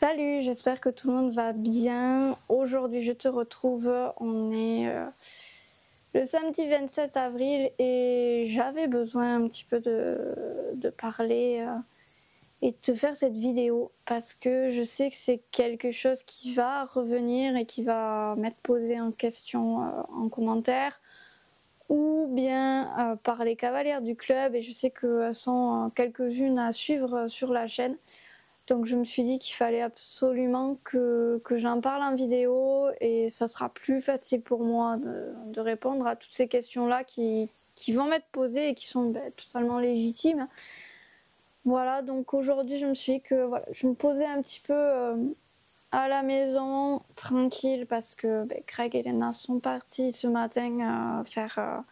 Salut, j'espère que tout le monde va bien. Aujourd'hui, je te retrouve. On est le samedi 27 avril et j'avais besoin un petit peu de parler et de te faire cette vidéo parce que je sais que c'est quelque chose qui va revenir et qui va m'être posé en question en commentaire ou bien par les cavalières du club, et je sais qu'elles sont quelques-unes à suivre sur la chaîne. Donc je me suis dit qu'il fallait absolument que j'en parle en vidéo, et ça sera plus facile pour moi de répondre à toutes ces questions-là qui vont m'être posées et qui sont totalement légitimes. Voilà, donc aujourd'hui je me suis dit que voilà, je me posais un petit peu à la maison, tranquille, parce que Greg et Lena sont partis ce matin faire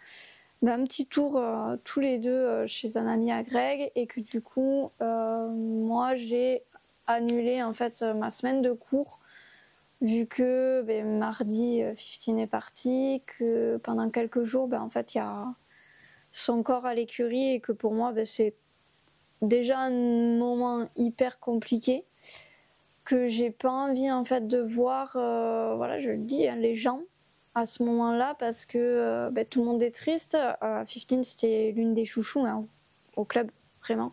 un petit tour tous les deux chez un ami à Greg, et que du coup moi j'ai annulé en fait ma semaine de cours, vu que mardi 15 est parti, que pendant quelques jours en fait il y a son corps à l'écurie, et que pour moi c'est déjà un moment hyper compliqué, que j'ai pas envie en fait de voir voilà, je le dis, hein, les gens à ce moment-là, parce que tout le monde est triste. 15 c'était l'une des chouchous hein, au club, vraiment.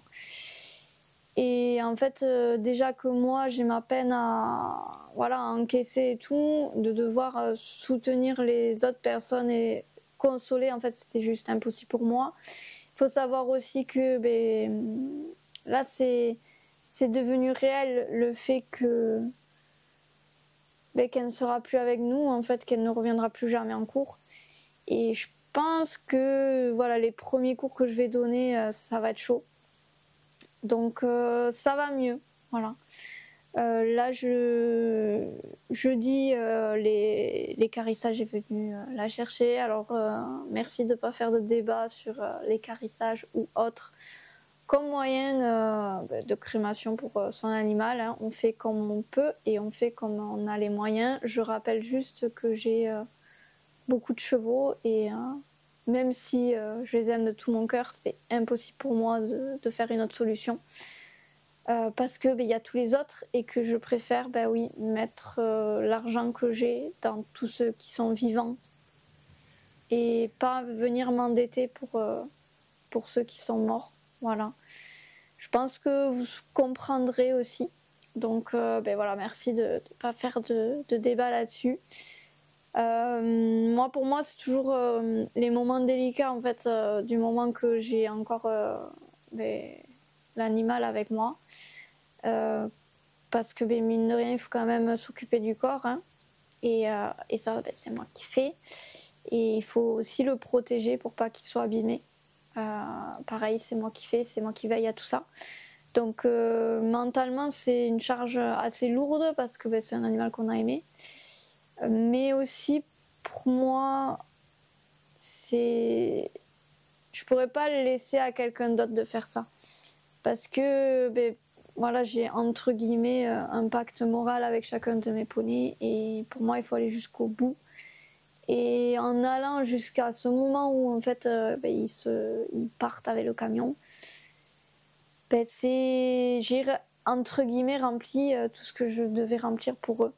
Et en fait déjà que moi j'ai ma peine à voilà, à encaisser et tout, de devoir soutenir les autres personnes et consoler, en fait c'était juste impossible pour moi. Il faut savoir aussi que là c'est devenu réel, le fait que qu'elle ne sera plus avec nous, en fait, qu'elle ne reviendra plus jamais en cours. Et je pense que voilà, les premiers cours que je vais donner, ça va être chaud. Donc ça va mieux, voilà. Là, jeudi, l'équarrissage j'ai venu la chercher. Alors merci de ne pas faire de débat sur l'équarrissage ou autre comme moyen de crémation pour son animal, hein. On fait comme on peut et on fait comme on a les moyens. Je rappelle juste que j'ai beaucoup de chevaux, et même si je les aime de tout mon cœur, c'est impossible pour moi de faire une autre solution. Parce que y a tous les autres, et que je préfère oui, mettre l'argent que j'ai dans tous ceux qui sont vivants et pas venir m'endetter pour ceux qui sont morts. Voilà. Je pense que vous comprendrez aussi. Donc voilà, merci de ne pas faire de débat là-dessus. Pour moi, c'est toujours les moments délicats, en fait, du moment que j'ai encore l'animal avec moi. Parce que mine de rien, il faut quand même s'occuper du corps, hein. Et ça, c'est moi qui fais. Et il faut aussi le protéger pour pas qu'il soit abîmé. Pareil, c'est moi qui fais, c'est moi qui veille à tout ça. Donc mentalement, c'est une charge assez lourde, parce que c'est un animal qu'on a aimé. Mais aussi, pour moi, je pourrais pas le laisser à quelqu'un d'autre de faire ça. Parce que voilà, j'ai entre guillemets un pacte moral avec chacun de mes poneys, et pour moi, il faut aller jusqu'au bout. Et en allant jusqu'à ce moment où en fait ils partent avec le camion, j'ai entre guillemets rempli tout ce que je devais remplir pour eux.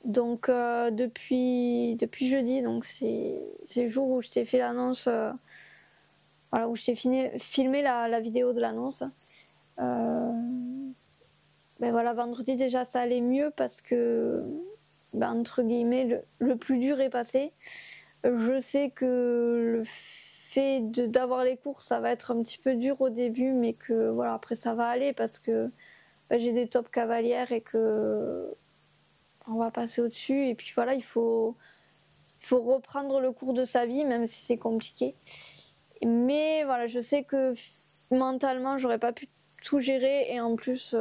Donc depuis jeudi, donc c'est le jour où je t'ai fait l'annonce, voilà, où je t'ai filmé la vidéo de l'annonce. Voilà, vendredi déjà ça allait mieux, parce que entre guillemets le plus dur est passé. Je sais que le fait d'avoir les cours, ça va être un petit peu dur au début, mais que voilà, après ça va aller, parce que j'ai des top cavalières et que on va passer au-dessus. Et puis voilà, il faut reprendre le cours de sa vie, même si c'est compliqué. Mais voilà, je sais que mentalement, j'aurais pas pu tout gérer, et en plus,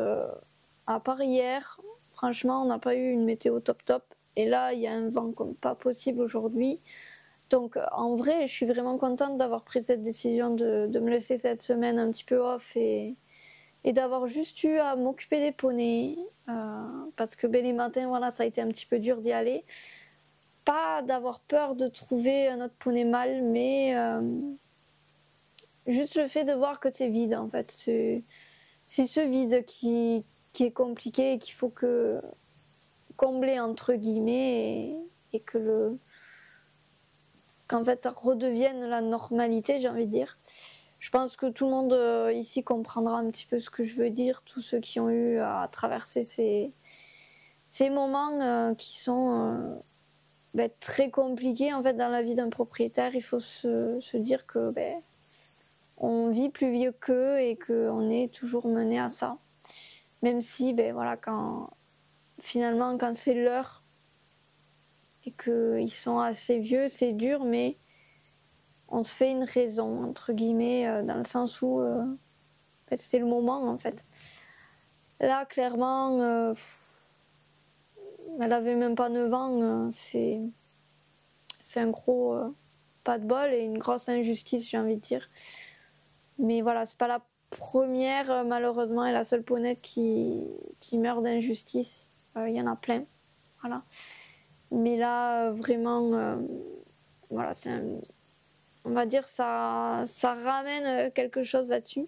à part hier, franchement, on n'a pas eu une météo top. Et là, il y a un vent comme pas possible aujourd'hui. Donc en vrai, je suis vraiment contente d'avoir pris cette décision de me laisser cette semaine un petit peu off, et d'avoir juste eu à m'occuper des poneys, parce que les matins, voilà, ça a été un petit peu dur d'y aller. Pas d'avoir peur de trouver un autre poney mâle, mais juste le fait de voir que c'est vide, en fait. C'est ce vide qui qui est compliqué et qu'il faut que combler entre guillemets et que qu'en fait ça redevienne la normalité, j'ai envie de dire. Je pense que tout le monde ici comprendra un petit peu ce que je veux dire, tous ceux qui ont eu à traverser ces moments qui sont très compliqués en fait dans la vie d'un propriétaire. Il faut se dire que on vit plus vieux qu'eux et qu'on est toujours mené à ça. Même si voilà, finalement quand c'est l'heure et qu'ils sont assez vieux, c'est dur, mais on se fait une raison, entre guillemets, dans le sens où c'est le moment en fait. Là, clairement, elle avait même pas 9 ans, c'est un gros pas de bol et une grosse injustice, j'ai envie de dire. Mais voilà, c'est pas la première, malheureusement, et la seule ponette qui meurt d'injustice. Il y en a plein, voilà. Mais là, vraiment, voilà, on va dire ça ramène quelque chose là-dessus.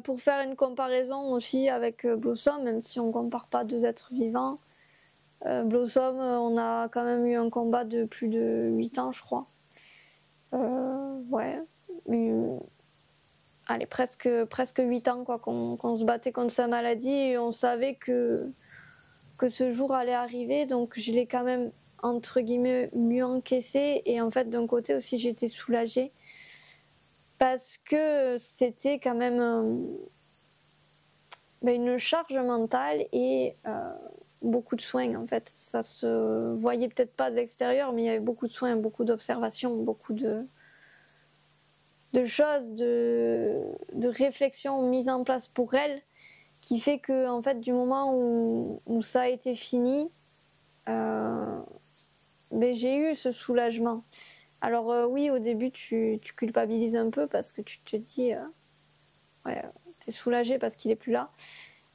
Pour faire une comparaison aussi avec Blossom, même si on ne compare pas deux êtres vivants, Blossom, on a quand même eu un combat de plus de 8 ans, je crois. Ouais, allez, presque 8 ans quoi, qu'on se battait contre sa maladie et on savait que ce jour allait arriver, donc je l'ai quand même entre guillemets mieux encaissé et en fait d'un côté aussi j'étais soulagée parce que c'était quand même une charge mentale et beaucoup de soins en fait. Ça se voyait peut-être pas de l'extérieur, mais il y avait beaucoup de soins, beaucoup d'observations, beaucoup de choses, de réflexions mises en place pour elle, qui fait que en fait du moment où ça a été fini, j'ai eu ce soulagement. Alors oui, au début tu culpabilises un peu parce que tu te dis ouais, t'es soulagée parce qu'il est plus là,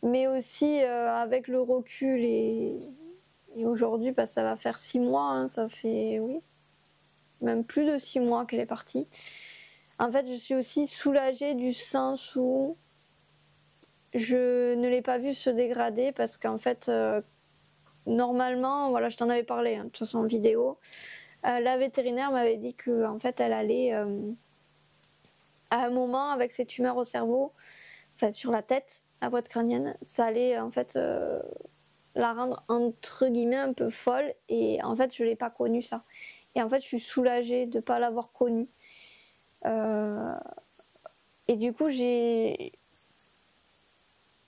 mais aussi avec le recul et aujourd'hui ça va faire 6 mois, hein, ça fait oui, même plus de 6 mois qu'elle est partie. En fait, je suis aussi soulagée du sens où je ne l'ai pas vue se dégrader parce qu'en fait, normalement, voilà, je t'en avais parlé, hein, de toute façon en vidéo, la vétérinaire m'avait dit que en fait, elle allait à un moment avec ses tumeurs au cerveau, enfin sur la tête, la boîte crânienne, ça allait en fait la rendre entre guillemets un peu folle et en fait, je l'ai pas connu ça. Et en fait, je suis soulagée de ne pas l'avoir connu. Et du coup,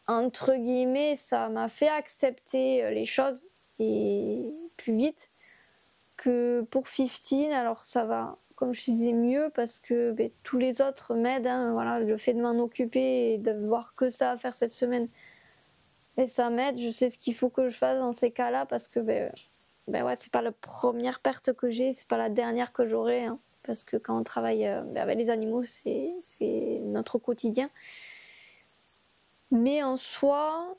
entre guillemets, ça m'a fait accepter les choses et plus vite que pour 15. Alors ça va, comme je disais, mieux parce que tous les autres m'aident, hein, voilà, le fait de m'en occuper et de voir que ça à faire cette semaine, et ça m'aide. Je sais ce qu'il faut que je fasse dans ces cas-là parce que ouais, c'est pas la première perte que j'ai, c'est pas la dernière que j'aurai, hein, parce que quand on travaille avec les animaux, c'est notre quotidien. Mais en soi,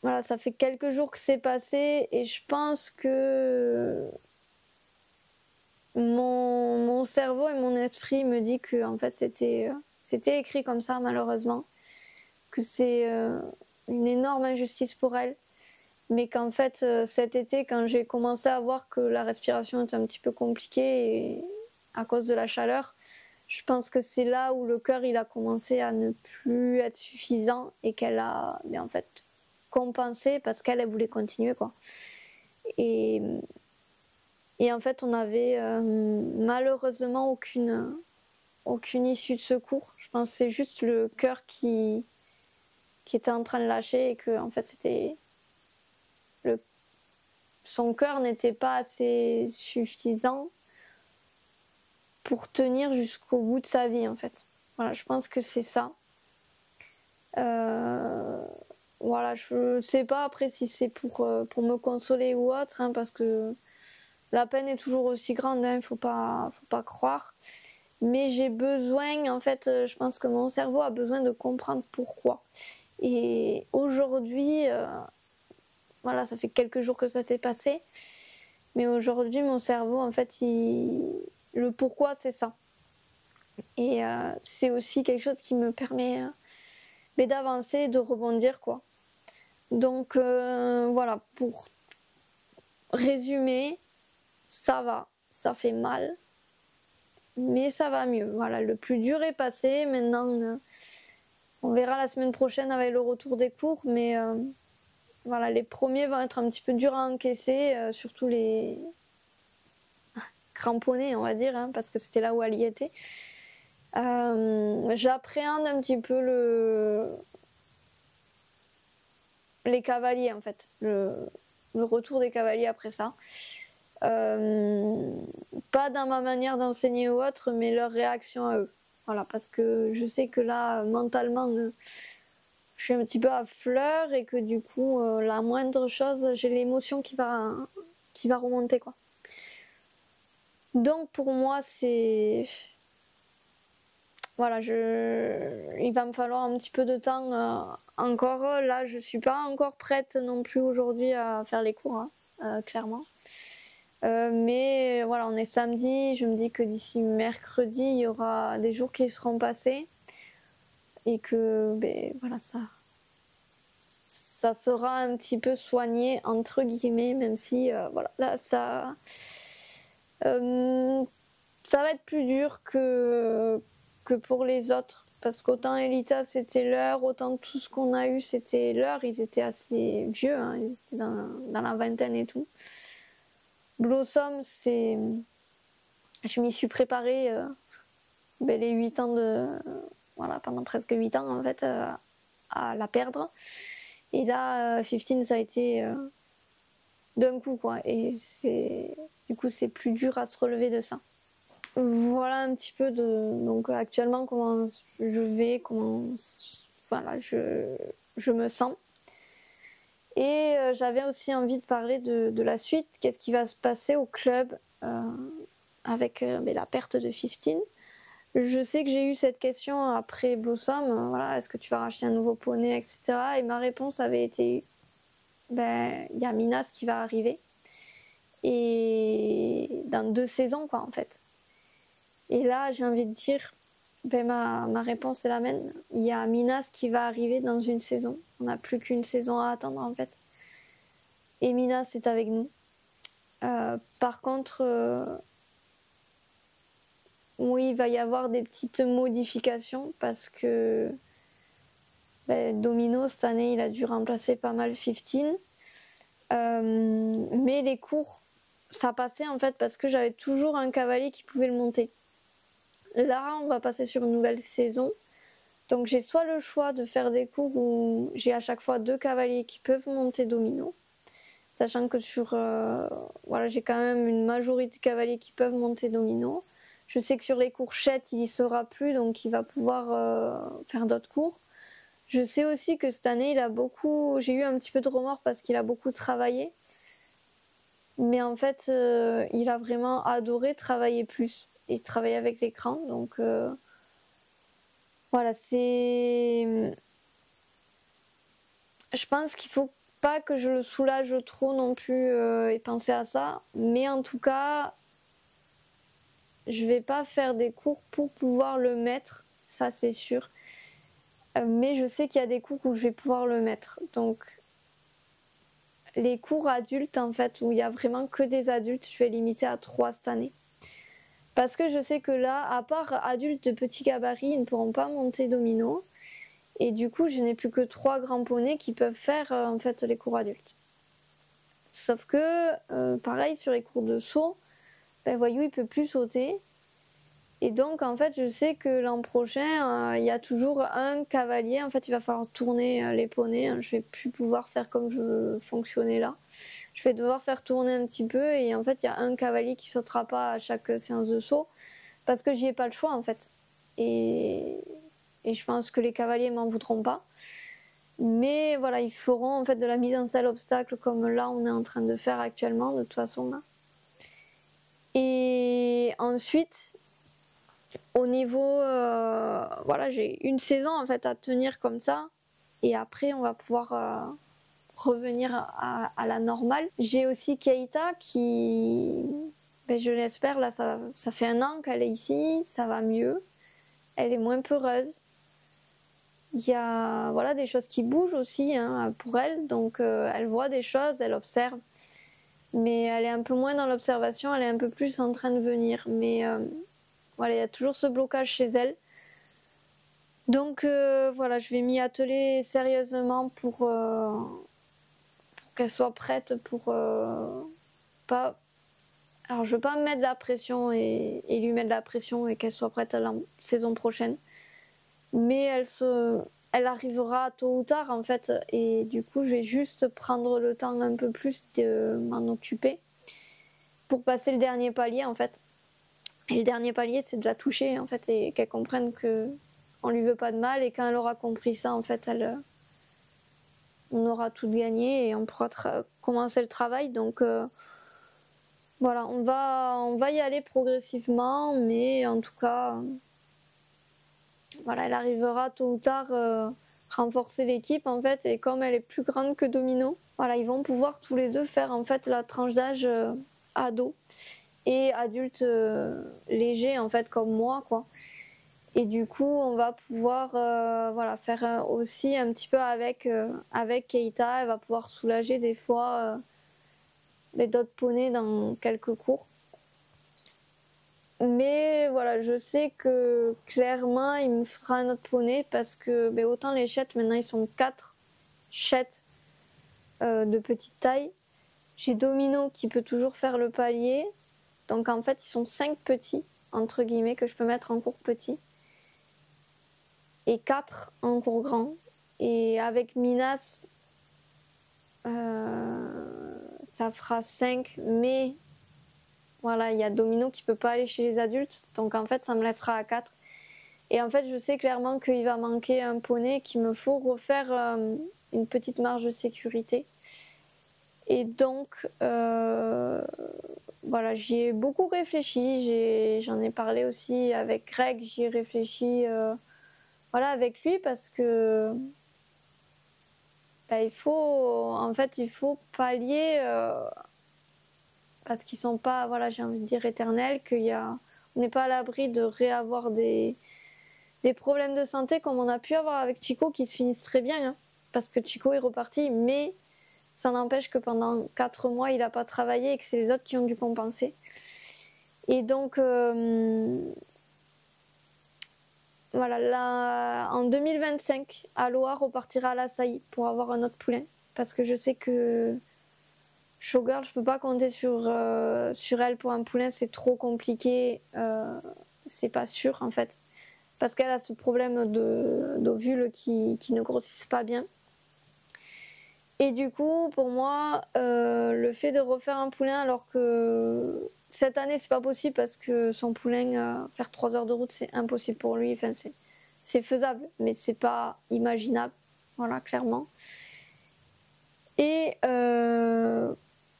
voilà, ça fait quelques jours que c'est passé et je pense que mon cerveau et mon esprit me dit que en fait c'était écrit comme ça malheureusement, que c'est une énorme injustice pour elle, mais qu'en fait cet été quand j'ai commencé à voir que la respiration était un petit peu compliquée et à cause de la chaleur, je pense que c'est là où le cœur il a commencé à ne plus être suffisant et qu'elle a en fait compensé parce qu'elle voulait continuer quoi. Et en fait on avait malheureusement aucune issue de secours. Je pense que c'est juste le cœur qui était en train de lâcher et que en fait c'était son cœur n'était pas assez suffisant pour tenir jusqu'au bout de sa vie en fait. Voilà, je pense que c'est ça. Voilà, je sais pas après si c'est pour me consoler ou autre, hein, parce que la peine est toujours aussi grande, hein, faut pas croire. Mais j'ai besoin, en fait, je pense que mon cerveau a besoin de comprendre pourquoi. Et aujourd'hui, voilà, ça fait quelques jours que ça s'est passé, mais aujourd'hui, mon cerveau, en fait, le pourquoi, c'est ça. Et c'est aussi quelque chose qui me permet mais d'avancer, de rebondir quoi. Donc voilà, pour résumer, ça va, ça fait mal, mais ça va mieux. Voilà, le plus dur est passé, maintenant on verra la semaine prochaine avec le retour des cours, mais voilà, les premiers vont être un petit peu durs à encaisser, surtout les cramponnés, on va dire, hein, parce que c'était là où elle y était. J'appréhende un petit peu les cavaliers, en fait, le retour des cavaliers après ça. Pas dans ma manière d'enseigner ou autre, mais leur réaction à eux. Voilà, parce que je sais que là, mentalement, je suis un petit peu à fleur et que du coup, la moindre chose, j'ai l'émotion qui va remonter, quoi. Donc pour moi, c'est... Voilà, il va me falloir un petit peu de temps encore. Là, je suis pas encore prête non plus aujourd'hui à faire les cours, hein, clairement. Mais voilà, on est samedi, je me dis que d'ici mercredi, il y aura des jours qui seront passés et que ben, voilà, ça sera un petit peu soigné entre guillemets, même si voilà, là ça va être plus dur que pour les autres, parce qu'autant Elita c'était l'heure, autant tout ce qu'on a eu c'était l'heure. Ils étaient assez vieux, hein, ils étaient dans la vingtaine et tout. Blossom, je m'y suis préparée les 8 ans voilà, pendant presque 8 ans en fait, à la perdre. Et là, 15, ça a été d'un coup, quoi. Et du coup, c'est plus dur à se relever de ça. Voilà un petit peu donc actuellement comment je vais, voilà, je me sens. Et j'avais aussi envie de parler de la suite. Qu'est-ce qui va se passer au club avec la perte de 15. Je sais que j'ai eu cette question après Blossom, voilà, est-ce que tu vas racheter un nouveau poney, etc. Et ma réponse avait été, il y a Minas qui va arriver. Et dans 2 saisons, quoi, en fait. Et là, j'ai envie de dire, ma réponse est la même. Il y a Minas qui va arriver dans une saison. On n'a plus qu'une saison à attendre, en fait. Et Minas est avec nous. Par contre, oui, il va y avoir des petites modifications parce que Domino, cette année, il a dû remplacer pas mal 15. Mais les cours, ça passait en fait parce que j'avais toujours un cavalier qui pouvait le monter. Là, on va passer sur une nouvelle saison. Donc j'ai soit le choix de faire des cours où j'ai à chaque fois 2 cavaliers qui peuvent monter Domino, sachant que voilà, j'ai quand même une majorité de cavaliers qui peuvent monter Domino. Je sais que sur les courchettes, il y sera plus, donc il va pouvoir faire d'autres cours. Je sais aussi que cette année, j'ai eu un petit peu de remords parce qu'il a beaucoup travaillé. Mais en fait, il a vraiment adoré travailler plus et travailler avec l'écran. Donc voilà, je pense qu'il faut pas que je le soulage trop non plus et penser à ça. Mais en tout cas, je vais pas faire des cours pour pouvoir le mettre, ça c'est sûr. Mais je sais qu'il y a des cours où je vais pouvoir le mettre. Donc les cours adultes en fait, où il y a vraiment que des adultes, je vais limiter à 3 cette année. Parce que je sais que là, à part adultes de petits gabarits, ils ne pourront pas monter Domino. Et du coup, je n'ai plus que 3 grands poneys qui peuvent faire en fait les cours adultes. Sauf que, pareil, sur les cours de saut, Voyou, il peut plus sauter. Et donc, en fait, je sais que l'an prochain, il y a toujours un cavalier. En fait, il va falloir tourner les poneys. Hein. Je vais plus pouvoir faire comme je veux fonctionner là. Je vais devoir faire tourner un petit peu. Et en fait, il y a un cavalier qui sautera pas à chaque séance de saut. Parce que j'y ai pas le choix, en fait. Et je pense que les cavaliers m'en voudront pas. Mais voilà, ils feront en fait de la mise en selle obstacle comme là, on est en train de faire actuellement, de toute façon. Là. Et ensuite... Au niveau, voilà, j'ai une saison en fait à tenir comme ça, et après on va pouvoir revenir à la normale. J'ai aussi Keita qui, je l'espère, là ça fait 1 an qu'elle est ici, ça va mieux, elle est moins peureuse. Il y a voilà, des choses qui bougent aussi hein, pour elle, donc elle voit des choses, elle observe, mais elle est un peu moins dans l'observation, elle est un peu plus en train de venir. Mais voilà, il y a toujours ce blocage chez elle. Donc voilà, je vais m'y atteler sérieusement pour qu'elle soit prête pour pas. Alors je veux pas me mettre de la pression et lui mettre de la pression et qu'elle soit prête à la saison prochaine. Mais elle arrivera tôt ou tard en fait. Et du coup, je vais juste prendre le temps un peu plus de m'en occuper pour passer le dernier palier en fait. Et le dernier palier, c'est de la toucher en fait et qu'elle comprenne que on lui veut pas de mal. Et quand elle aura compris ça, en fait, on aura tout gagné et on pourra commencer le travail. Donc voilà, on va y aller progressivement, mais en tout cas, voilà, elle arrivera tôt ou tard renforcer l'équipe en fait. Et comme elle est plus grande que Domino, voilà, ils vont pouvoir tous les deux faire en fait la tranche d'âge ado et adulte léger en fait comme moi quoi. Et du coup, on va pouvoir voilà, faire aussi un petit peu avec Keita. Elle va pouvoir soulager des fois d'autres poneys dans quelques cours. Mais voilà, je sais que clairement, il me faudra un autre poney parce que autant les chètes, maintenant, ils sont 4 chètes de petite taille. J'ai Domino qui peut toujours faire le palier. Donc en fait, ils sont 5 petits, entre guillemets, que je peux mettre en cours petit. Et 4 en cours grand. Et avec Minas, ça fera 5. Mais voilà, il y a Domino qui peut pas aller chez les adultes. Donc en fait, ça me laissera à 4. Et en fait, je sais clairement qu'il va manquer un poney, qu'il me faut refaire une petite marge de sécurité. Et donc, voilà, j'y ai beaucoup réfléchi. J'en ai parlé aussi avec Greg. J'y ai réfléchi voilà, avec lui parce que il faut pallier parce qu'ils sont pas, voilà, j'ai envie de dire éternels, on n'est pas à l'abri de réavoir des problèmes de santé comme on a pu avoir avec Chico qui se finissent très bien, hein, parce que Chico est reparti, mais ça n'empêche que pendant 4 mois il n'a pas travaillé et que c'est les autres qui ont dû compenser. Et donc voilà, là, en 2025, Aloha repartira à la Saillie pour avoir un autre poulain. Parce que je sais que Showgirl, je peux pas compter sur elle pour un poulain, c'est trop compliqué. C'est pas sûr en fait. Parce qu'elle a ce problème d'ovules qui ne grossissent pas bien. Et du coup, pour moi, le fait de refaire un poulain alors que cette année c'est pas possible parce que son poulain, faire 3 heures de route c'est impossible pour lui, enfin, c'est faisable mais c'est pas imaginable, voilà, clairement. Et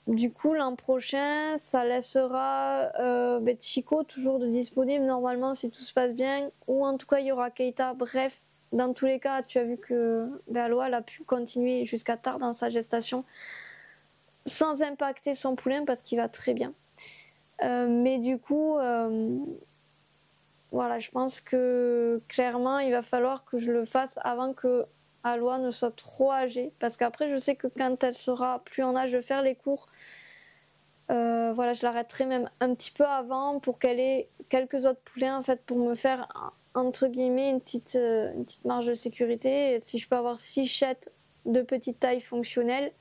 du coup l'an prochain ça laissera Chico toujours de disponible normalement si tout se passe bien, ou en tout cas il y aura Keita. Bref, dans tous les cas tu as vu que Aloha elle a pu continuer jusqu'à tard dans sa gestation sans impacter son poulain parce qu'il va très bien. Mais du coup, voilà, je pense que clairement, il va falloir que je le fasse avant que Aloha ne soit trop âgée. Parce qu'après, je sais que quand elle sera plus en âge de faire les cours, voilà, je l'arrêterai même un petit peu avant pour qu'elle ait quelques autres poulains, en fait, pour me faire, entre guillemets, une petite marge de sécurité. Et si je peux avoir 6 chètes de petite taille fonctionnelle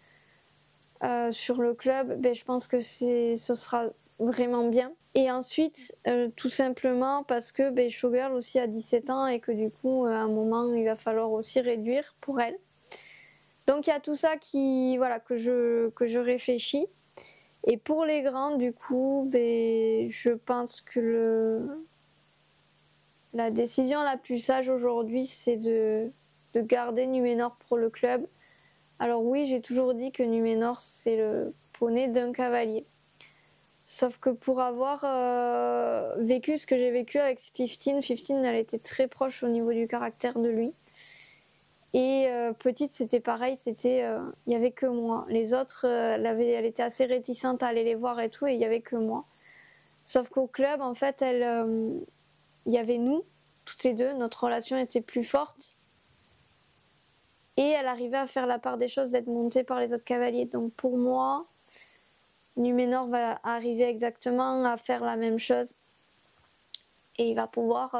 sur le club, je pense que ce sera vraiment bien. Et ensuite, tout simplement parce que Showgirl aussi a 17 ans et que du coup, à un moment, il va falloir aussi réduire pour elle. Donc il y a tout ça voilà, que je réfléchis. Et pour les grands, du coup, je pense que la décision la plus sage aujourd'hui, c'est de garder Numénor pour le club. Alors oui, j'ai toujours dit que Numénor, c'est le poney d'un cavalier. Sauf que pour avoir vécu ce que j'ai vécu avec 15, elle était très proche au niveau du caractère de lui. Et petite, c'était pareil, il y avait que moi. Les autres, elle était assez réticente à aller les voir et tout, et il y avait que moi. Sauf qu'au club, en fait, il y avait nous, toutes les deux, notre relation était plus forte. et elle arrivait à faire la part des choses d'être montée par les autres cavaliers. Donc pour moi, Numénor va arriver exactement à faire la même chose et il va pouvoir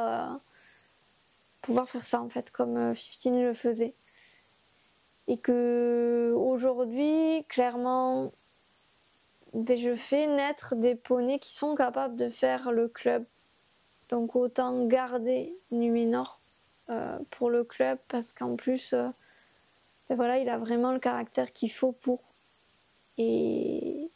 faire ça en fait comme 15 le faisait. Et que aujourd'hui, clairement, ben, je fais naître des poneys qui sont capables de faire le club. Donc autant garder Numénor pour le club parce qu'en plus, ben voilà, il a vraiment le caractère qu'il faut pour. Et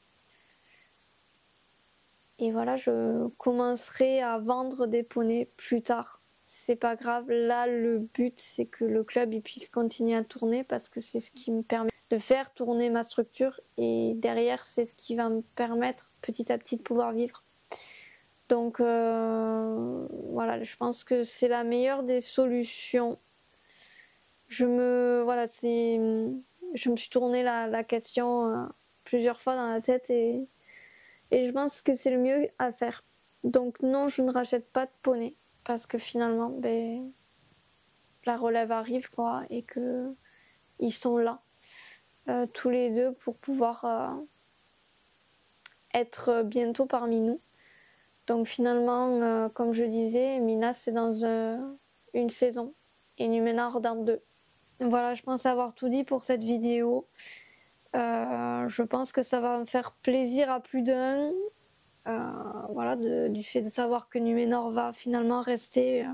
voilà, je commencerai à vendre des poneys plus tard. C'est pas grave, là le but c'est que le club il puisse continuer à tourner parce que c'est ce qui me permet de faire tourner ma structure et derrière c'est ce qui va me permettre petit à petit de pouvoir vivre. Donc voilà, je pense que c'est la meilleure des solutions. Je me suis tourné la question plusieurs fois dans la tête et je pense que c'est le mieux à faire. Donc non, je ne rachète pas de poney parce que finalement, ben, la relève arrive quoi et que ils sont là tous les deux pour pouvoir être bientôt parmi nous. Donc finalement, comme je disais, Mina c'est dans une saison et Numénor dans 2. Voilà, je pense avoir tout dit pour cette vidéo. Je pense que ça va me faire plaisir à plus d'un. Voilà, du fait de savoir que Numénor va finalement rester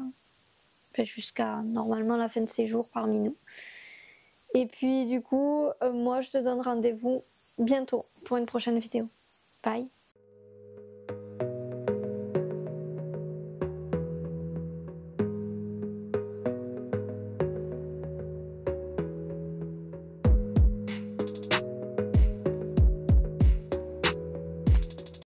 jusqu'à normalement la fin de ses jours parmi nous. Et puis du coup, moi je te donne rendez-vous bientôt pour une prochaine vidéo. Bye!